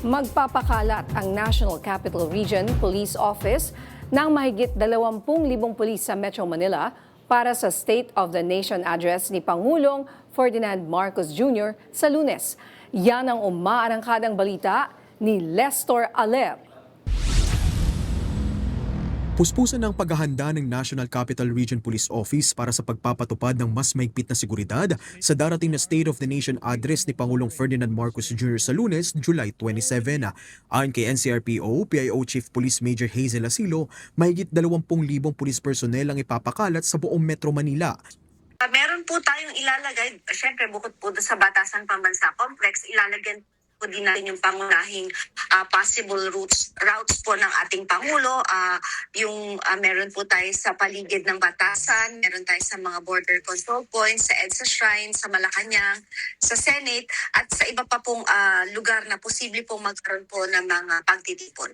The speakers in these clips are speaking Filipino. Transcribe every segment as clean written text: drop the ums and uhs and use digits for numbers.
Magpapakalat ang National Capital Region Police Office ng mahigit 20,000 pulis sa Metro Manila para sa State of the Nation address ni Pangulong Ferdinand Marcos Jr. sa Lunes. Yan ang umaarangkadang balita ni Lester Alep. Puspusan ng paghahanda ng National Capital Region Police Office para sa pagpapatupad ng mas mahigpit na seguridad sa darating na State of the Nation address ni Pangulong Ferdinand Marcos Jr. sa Lunes, July 27. Ayon kay NCRPO, PIO Chief Police Major Hazel Asilo, mahigit 20,000 police personnel ang ipapakalat sa buong Metro Manila. Meron po tayong ilalagay, syempre bukod po sa Batasan Pambansa Complex, ilalagyan po din natin yung pangunahing possible routes po ng ating Pangulo. Meron po tayo sa paligid ng Batasan, meron tayo sa mga border control points, sa EDSA Shrine, sa Malacanang, sa Senate, at sa iba pa pong lugar na posible pong magkaroon po ng mga pagtitipon.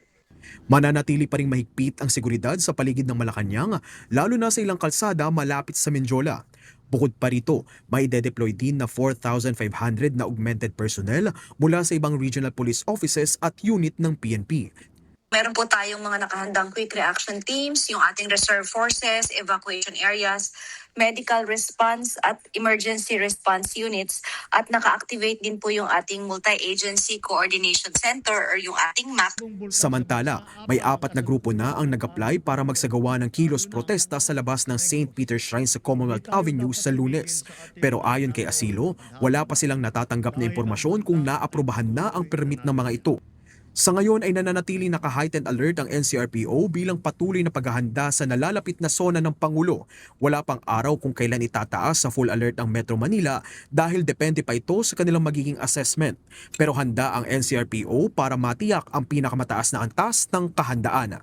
Mananatili pa ring mahigpit ang seguridad sa paligid ng Malacanang, lalo na sa ilang kalsada malapit sa Menjola. Bukod pa rito, may de-deploy din na 4,500 na augmented personnel mula sa ibang regional police offices at unit ng PNP. Meron po tayong mga nakahandang quick reaction teams, yung ating reserve forces, evacuation areas, medical response at emergency response units, at naka-activate din po yung ating multi-agency coordination center or yung ating MAC. Samantala, may 4 na grupo na ang nag-apply para magsagawa ng kilos protesta sa labas ng St. Peter's Shrine sa Commonwealth Avenue sa Lunes. Pero ayon kay Asilo, wala pa silang natatanggap na impormasyon kung naaprubahan na ang permit ng mga ito. Sa ngayon ay nananatiling naka-heightened alert ang NCRPO bilang patuloy na paghahanda sa nalalapit na sona ng Pangulo. Wala pang araw kung kailan itataas sa full alert ang Metro Manila dahil depende pa ito sa kanilang magiging assessment. Pero handa ang NCRPO para matiyak ang pinakamataas na antas ng kahandaan.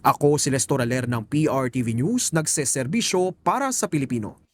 Ako si Lester Aler ng PRTV News, nagseserbisyo para sa Pilipino.